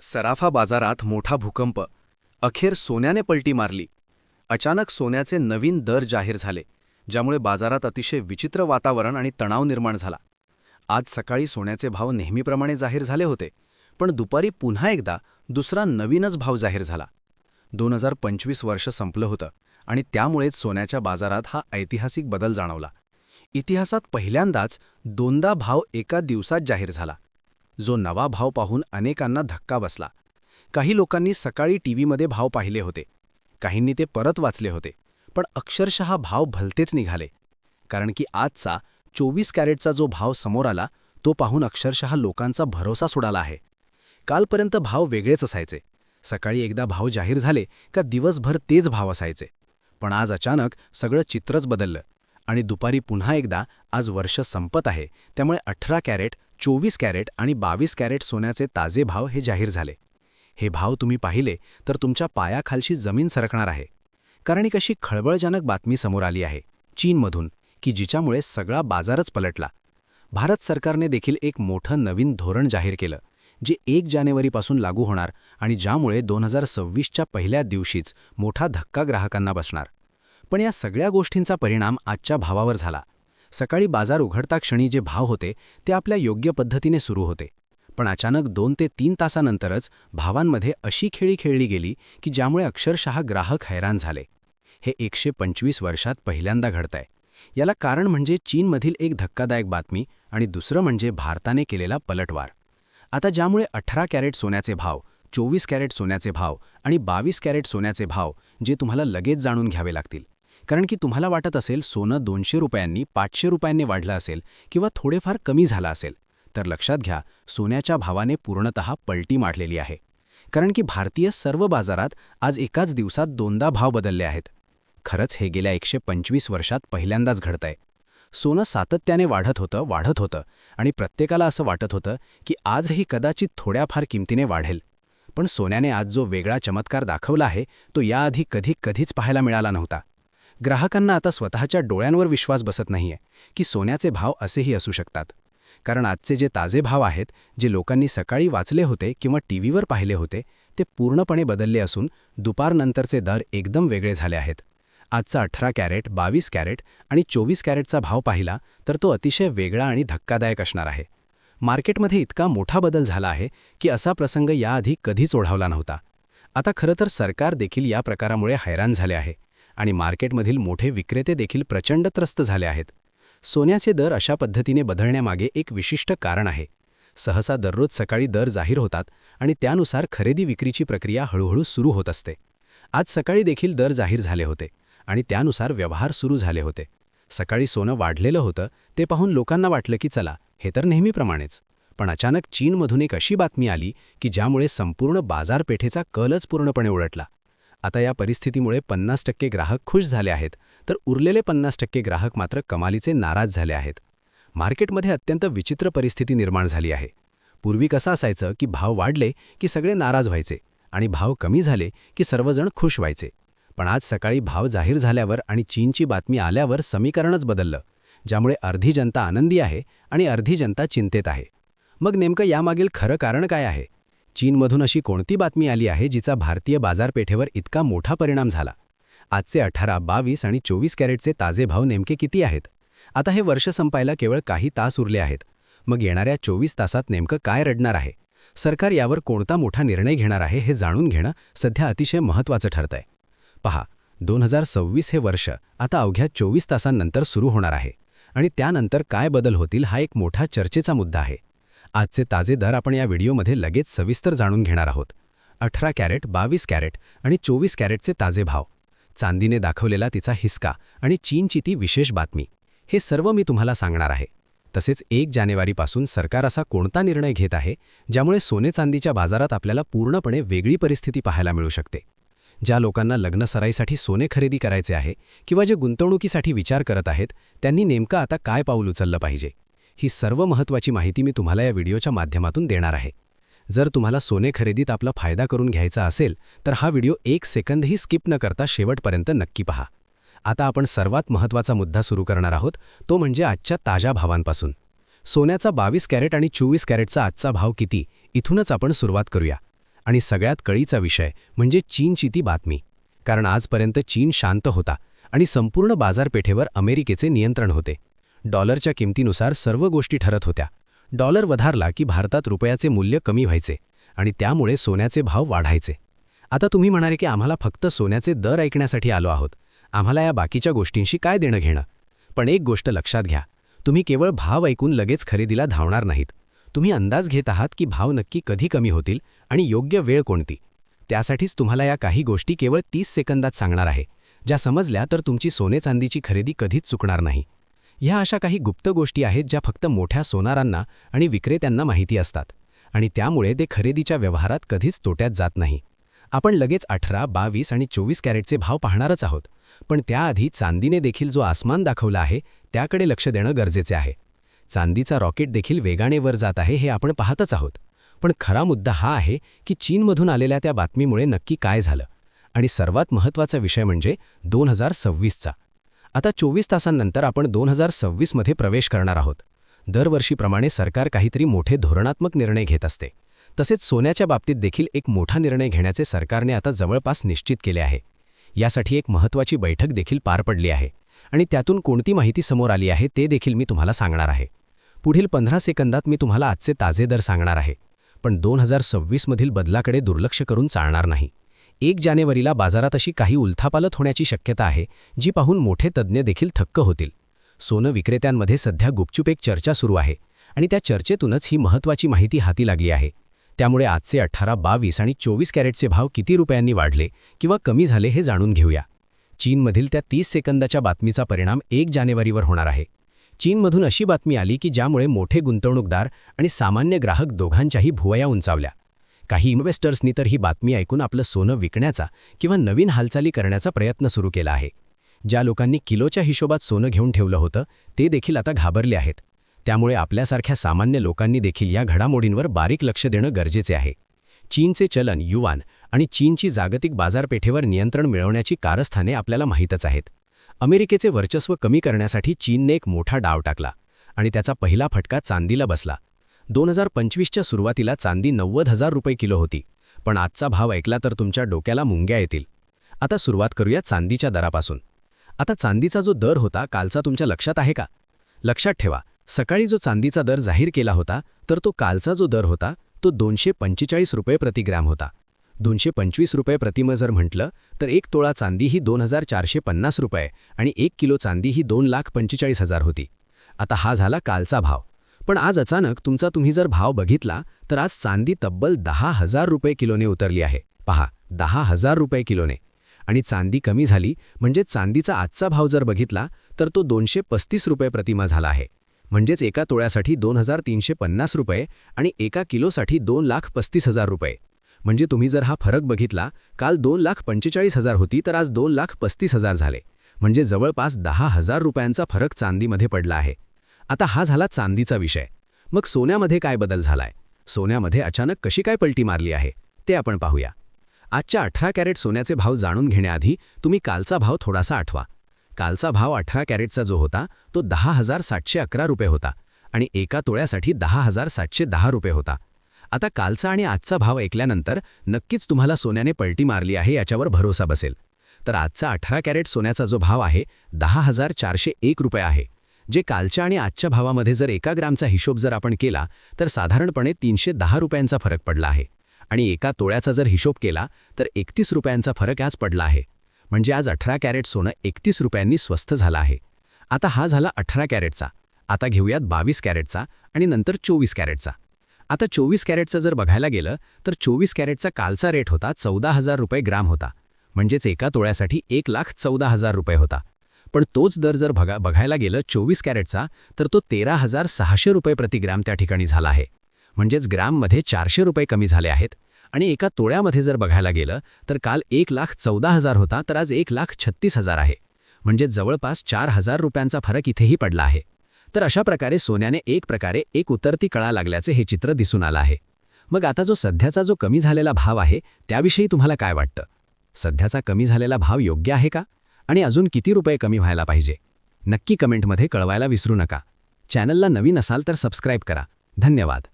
सराफा बाजारात मोठा भूकंप. अखेर सोन्याने पलटी मारली. अचानक सोन्याचे नवीन दर जाहीर झाले, ज्यामुळे बाजारात अतिशय विचित्र वातावरण आणि तणाव निर्माण झाला. आज सकाळी सोन्याचे भाव नेहमीप्रमाणे जाहीर झाले होते, पण दुपारी पुन्हा एकदा दुसरा नवीनच भाव जाहीर झाला. 2025 वर्ष संपलं होतं आणि त्यामुळेच सोन्याच्या बाजारात हा ऐतिहासिक बदल जाणवला. इतिहासात पहिल्यांदाच दोनदा भाव एका दिवसात जाहीर झाला. जो नवा भाव पाहून अनेकांना धक्का बसला. काही लोकांनी सकाळी टीव्हीमध्ये भाव पाहिले होते, काहींनी ते परत वाचले होते, पण अक्षरशः भाव भलतेच निघाले. कारण की आजचा 24 कॅरेटचा जो भाव समोर आला, तो पाहून अक्षरशः लोकांचा भरोसा सुडाला आहे. कालपर्यंत भाव वेगळेच असायचे. सकाळी एकदा भाव जाहीर झाले का दिवसभर तेच भाव असायचे. पण आज अचानक सगळं चित्रच बदललं आणि दुपारी पुन्हा एकदा आज वर्ष संपत आहे, त्यामुळे 18 कॅरेट, 24 कॅरेट आणि 22 कॅरेट सोन्याचे ताजे भाव हे जाहीर झाले. हे भाव तुम्ही पाहिले तर तुमच्या पायाखालची जमीन सरकणार आहे. कारण एक अशी खळबळजनक बातमी समोर आली आहे चीनमधून, की जिच्यामुळे सगळा बाजारच पलटला. भारत सरकारने देखील एक मोठं नवीन धोरण जाहीर केलं, जे 1 जानेवारीपासून लागू होणार आणि ज्यामुळे 2026च्या पहिल्या दिवशीच मोठा धक्का ग्राहकांना बसणार. पण या सगळ्या गोष्टींचा परिणाम आजच्या भावावर झाला. सकाळी बाजार उघडता क्षणी जे भाव होते ते आपल्या योग्य पद्धतीने सुरू होते, पण अचानक 2 ते 3 तासानंतरच भावांमध्ये अशी खेळी खेळली गेली की ज्यामुळे अक्षरशः ग्राहक हैराण झाले. हे 125 वर्षात पहिल्यांदा घडतंय. याला कारण म्हणजे चीनमधील एक धक्कादायक बातमी आणि दुसरं म्हणजे भारताने केलेला पलटवार. आता ज्यामुळे 18 कॅरेट सोन्याचे भाव, 24 कॅरेट सोन्याचे भाव आणि 22 कॅरेट सोन्याचे भाव जे तुम्हाला लगेच जाणून घ्यावे लागतील. कारण की तुम्हाला वाटत असेल सोनं 200 रुपयांनी 500 रुपयांनी वाढलं असेल किंवा थोडेफार कमी झालं असेल, तर लक्षात घ्या, सोन्याच्या भावाने पूर्णतः पलटी मारलेली आहे. कारण की भारतीय सर्व बाजारात आज एकाच दिवसात दोनदा भाव बदलले आहेत. खरंच हे गेल्या 125 वर्षात पहिल्यांदाच घडतंय. सोनं सातत्याने वाढत होतं आणि प्रत्येकाला असं वाटत होतं की आजही कदाचित थोड्याफार किमतीने वाढेल. पण सोन्याने आज जो वेगळा चमत्कार दाखवला आहे तो याआधी कधीच पाहायला मिळाला नव्हता. ग्राहकांना आता स्वतःच्या डोळ्यांवर विश्वास बसत नाहीये की सोन्याचे भाव असेही असू शकतात. कारण आजचे जे ताजे भाव आहेत, जे लोकांनी सकाळी वाचले होते किंवा टीव्हीवर पाहिले होते, ते पूर्णपणे बदलले असून दुपारनंतरचे दर एकदम वेगळे झाले आहेत. आजचा 18 कॅरेट, 22 कॅरेट आणि 24 कॅरेटचा भाव पाहिला तर तो अतिशय वेगळा आणि धक्कादायक असणार आहे. मार्केटमध्ये इतका मोठा बदल झाला आहे की असा प्रसंग याआधी कधीच ओढावला नव्हता. आता खरं तर सरकार देखील या प्रकारामुळे हैराण झाले आहे आणि मार्केटमधील मोठे विक्रेते देखील प्रचंड त्रस्त झाले आहेत. सोन्याचे दर अशा पद्धतीने बदलण्यामागे एक विशिष्ट कारण आहे. सहसा दररोज सकाळी दर जाहीर होतात आणि त्यानुसार खरेदी विक्रीची प्रक्रिया हळूहळू सुरू होत असते. आज सकाळी देखील दर जाहीर झाले होते आणि त्यानुसार व्यवहार सुरू झाले होते. सकाळी सोनं वाढलेलं होतं ते पाहून लोकांना वाटलं की चला, हे तर नेहमीप्रमाणेच. पण अचानक चीनमधून एक अशी बातमी आली की ज्यामुळे संपूर्ण बाजारपेठेचा कलच पूर्णपणे उलटला. आता या परिस्थितीमुळे 50% ग्राहक खुश झाले आहेत, तर उरलेले 50% ग्राहक मात्र कमालीचे नाराज झाले आहेत. मार्केटमध्ये अत्यंत विचित्र परिस्थिती निर्माण झाली आहे. पूर्वी कसं असायचं की भाव वाढले की सगळे नाराज व्हायचे आणि भाव कमी झाले की सर्वजण खुश व्हायचे. पण आज सकाळी भाव जाहीर झाल्यावर आणि चीनची बातमी आल्यावर समीकरणच बदललं, ज्यामुळे अर्धी जनता आनंदी आहे आणि अर्धी जनता चिंतेत आहे. मग नेमकं यामागील खरं कारण काय आहे? चीनमधून अशी कोणती बातमी आली आहे जिचा भारतीय बाजारपेठेवर इतका मोठा परिणाम झाला? आजचे 18, 22 आणि 24 कॅरेटचे ताजे भाव नेमके किती आहेत? आता हे वर्ष संपायला केवळ काही तास उरले आहेत. मग येणाऱ्या 24 तासात नेमकं काय रडणार आहे? सरकार यावर कोणता मोठा निर्णय घेणार आहे हे जाणून घेणं सध्या अतिशय महत्त्वाचं ठरतंय. पहा, 2026 हे वर्ष आता अवघ्या 24 तासांनंतर सुरू होणार आहे आणि त्यानंतर काय बदल होतील हा एक मोठा चर्चेचा मुद्दा आहे. आजचे ताजे दर आपण या व्हिडिओमध्ये लगेच सविस्तर जाणून घेणार आहोत. 18 कॅरेट, 22 कॅरेट आणि 24 कॅरेटचे ताजे भाव, चांदीने दाखवलेला तिचा हिसका आणि चीनची ती विशेष बातमी, हे सर्व मी तुम्हाला सांगणार आहे. तसेच 1 जानेवारीपासून सरकार असा कोणता निर्णय घेत आहे ज्यामुळे सोने चांदीच्या बाजारात आपल्याला पूर्णपणे वेगळी परिस्थिती पाहायला मिळू शकते. ज्या लोकांना लग्नसराईसाठी सोने खरेदी करायचे आहे किंवा जे गुंतवणुकीसाठी विचार करत आहेत, त्यांनी नेमकं आता काय पाऊल उचललं पाहिजे, ही सर्व महत्त्वाची माहिती मी तुम्हाला या व्हिडिओच्या माध्यमातून देणार आहे. जर तुम्हाला सोने खरेदीत आपला फायदा करून घ्यायचा असेल तर हा व्हिडिओ 1 सेकंदही स्किप न करता शेवटपर्यंत नक्की पहा. आता आपण सर्वात महत्त्वाचा मुद्दा सुरू करणार आहोत, तो म्हणजे आजच्या ताज्या भावांपासून. सोन्याचा 22 कॅरेट आणि 24 कॅरेटचा आजचा भाव किती, इथूनच आपण सुरुवात करूया. आणि सगळ्यात कळीचा विषय म्हणजे चीनची ती बातमी. कारण आजपर्यंत चीन शांत होता आणि संपूर्ण बाजारपेठेवर अमेरिकेचे नियंत्रण होते. डॉलरच्या किमतीनुसार सर्व गोष्टी ठरत होत्या. डॉलर वधारला की भारतात रुपयाचे मूल्य कमी व्हायचे आणि त्यामुळे सोन्याचे भाव वाढायचे. आता तुम्ही म्हणाले की आम्हाला फक्त सोन्याचे दर ऐकण्यासाठी आलो आहोत, आम्हाला या बाकीच्या गोष्टींशी काय देणं घेणं. पण एक गोष्ट लक्षात घ्या, तुम्ही केवळ भाव ऐकून लगेच खरेदीला धावणार नाहीत. तुम्ही अंदाज घेत आहात की भाव नक्की कधी कमी होतील आणि योग्य वेळ कोणती. त्यासाठीच तुम्हाला या काही गोष्टी केवळ 30 सेकंदात सांगणार आहे, ज्या समजल्या तर तुमची सोने चांदीची खरेदी कधीच चुकणार नाही. ह्या अशा काही गुप्त गोष्टी आहेत ज्या फक्त मोठ्या सोनारांना आणि विक्रेत्यांना माहिती असतात आणि त्यामुळे ते खरेदीच्या व्यवहारात कधीच तोट्यात जात नाही. आपण लगेच 18, 22 आणि 24 कॅरेटचे भाव पाहणारच आहोत, पण त्याआधी चांदीने देखील जो आसमान दाखवला आहे त्याकडे लक्ष देणं गरजेचे आहे. चांदीचा रॉकेट देखील वेगाने वर जात आहे हे आपण पाहतच आहोत. पण खरा मुद्दा हा आहे की चीनमधून आलेल्या त्या बातमीमुळे नक्की काय झालं. आणि सर्वात महत्त्वाचा विषय म्हणजे 2026चा. आता 24 तासांनंतर आपण 2026 मध्ये प्रवेश करणार आहोत. दरवर्षीप्रमाणे सरकार काहीतरी मोठे धोरणात्मक निर्णय घेत असते. तसेच सोन्याच्या बाबतीत देखील एक मोठा निर्णय घेण्याचे सरकारने आता जवळपास निश्चित केले आहे. यासाठी एक महत्त्वाची बैठक देखील पार पडली आहे आणि त्यातून कोणती माहिती समोर आली आहे ते देखील मी तुम्हाला सांगणार आहे. पुढील 15 सेकंदात मी तुम्हाला आजचे ताजे दर सांगणार आहे. पण 2026 मधील बदलाकडे दुर्लक्ष करून चालणार नाही. 1 जानेवारीला बाजारात अशी काही उलथापालथ होण्याची शक्यता आहे जी पाहून मोठे तज्ज्ञ देखील थक्क होतील. सोनं विक्रेत्यांमध्ये सध्या गुपचूप एक चर्चा सुरू आहे आणि त्या चर्चेतूनच ही महत्त्वाची माहिती हाती लागली आहे. त्यामुळे आजचे 18, 22 आणि 24 कॅरेटचे भाव किती रुपयांनी वाढले किंवा कमी झाले हे जाणून घेऊया. चीनमधील त्या 30 सेकंदाच्या बातमीचा परिणाम 1 जानेवारीवर होणार आहे. चीनमधून अशी बातमी आली की ज्यामुळे मोठे गुंतवणूकदार आणि सामान्य ग्राहक दोघांच्याही भुवया उंचावल्या. काही इन्व्हेस्टर्सनी तर ही बातमी ऐकून आपलं सोनं विकण्याचा किंवा नवीन हालचाली करण्याचा प्रयत्न सुरू केला आहे. ज्या लोकांनी किलोच्या हिशोबात सोनं घेऊन ठेवलं होतं ते देखील आता घाबरले आहेत. त्यामुळे आपल्यासारख्या सामान्य लोकांनी देखील या घडामोडींवर बारीक लक्ष देणं गरजेचे आहे. चीनचे चलन युआन आणि चीनची जागतिक बाजारपेठेवर नियंत्रण मिळवण्याची कारस्थाने आपल्याला माहीतच आहेत. अमेरिकेचे वर्चस्व कमी करण्यासाठी चीनने एक मोठा डाव टाकला आणि त्याचा पहिला फटका चांदीला बसला. 2025च्या सुरुवातीला चांदी 90,000 रुपये किलो होती, पण आजचा भाव ऐकला तर तुमच्या डोक्याला मुंग्या येतील. आता सुरुवात करूया चांदीच्या दरापासून. आता चांदीचा जो दर होता कालचा तुमच्या लक्षात आहे का? लक्षात ठेवा, सकाळी जो चांदीचा दर जाहीर केला होता तर तो कालचा जो दर होता तो 245 रुपये प्रति ग्रॅम होता. 225 रुपये प्रतिम जर म्हटलं तर 1 तोळा चांदी ही 2,450 रुपये आणि 1 किलो चांदी ही 2,45,000 होती. आता हा झाला कालचा भाव. पण आज अचानक तुम्ही जर भाव बघितला तर आज चांदी तब्बल 10,000 रुपये किलोने उतरली आहे. पहा, 10,000 रुपये किलोने. आणि चांदी कमी झाली म्हणजे चांदीचा आजचा भाव जर बघितला तर तो 235 रुपये प्रतिमा झाला आहे. म्हणजेच एका तोळ्यासाठी 2,350 रुपये आणि एका किलोसाठी 2,35,000 रुपये. म्हणजे तुम्ही जर हा फरक बघितला, काल 2,45,000 होती तर आज 2,35,000 झाले. म्हणजे जवळपास 10,000 रुपयांचा फरक चांदीमध्ये पडला आहे. आता हा झाला चांदीचा विषय. मग सोन्यामध्ये काय बदल झालाय? सोन्यामध्ये अचानक कशी काय पलटी मारली आहे ते आपण पाहूया. आजच्या 18 कॅरेट सोन्याचे भाव जाणून घेण्याआधी तुम्ही कालचा भाव थोडासा आठवा. कालचा भाव 18 कॅरेटचा जो होता तो 10,711 रुपये होता आणि एका तोळ्यासाठी 10,710 रुपये होता. आता कालचा आणि आजचा भाव ऐकल्यानंतर नक्कीच तुम्हाला सोन्याने पलटी मारली आहे याच्यावर भरोसा बसेल. तर आजचा 18 कॅरेट सोन्याचा जो भाव आहे 10,401 रुपये आहे, जे कालच्या आणि आजच्या भावामध्ये जर 1 ग्रामचा हिशोब जर आपण केला तर साधारणपणे 310 रुपयांचा फरक पडला आहे. आणि एका तोळ्याचा जर हिशोब केला तर 31 रुपयांचा फरक आज पडला आहे. म्हणजे आज 18 कॅरेट सोनं 31 रुपयांनी स्वस्त झालं आहे. आता हा झाला 18 कॅरेटचा. आता घेऊयात 22 कॅरेटचा आणि नंतर 24 कॅरेटचा. आता 24 कॅरेटचा जर बघायला गेलं तर 24 कॅरेटचा कालचा रेट होता 14,000 रुपये ग्राम होता. म्हणजेच एका तोळ्यासाठी 1,14,000 रुपये होता. पण तोच दर जर बघायला गेलं 24 कॅरेटचा तर तो 13,600 रुपये प्रति ग्राम त्या ठिकाणी झाला आहे. म्हणजेच ग्राममध्ये 400 रुपये कमी झाले आहेत. आणि एका तोळ्यामध्ये जर बघायला गेलं तर काल 1,14,000 होता तर आज 1,36,000 आहे. म्हणजे जवळपास 4,000 रुपयांचा फरक इथेही पडला आहे. तर अशा प्रकारे सोन्याने एक उतरती कळा लागल्याचे हे चित्र दिसून आलं आहे. मग आता जो सध्याचा जो कमी झालेला भाव आहे त्याविषयी तुम्हाला काय वाटतं? सध्याचा कमी झालेला भाव योग्य आहे का? आणि अजून किती रुपये कमी व्हायला पाहिजे? नक्की कमेंटमध्ये कळवायला विसरू नका. चॅनलला नवीन असाल तर सबस्क्राईब करा. धन्यवाद.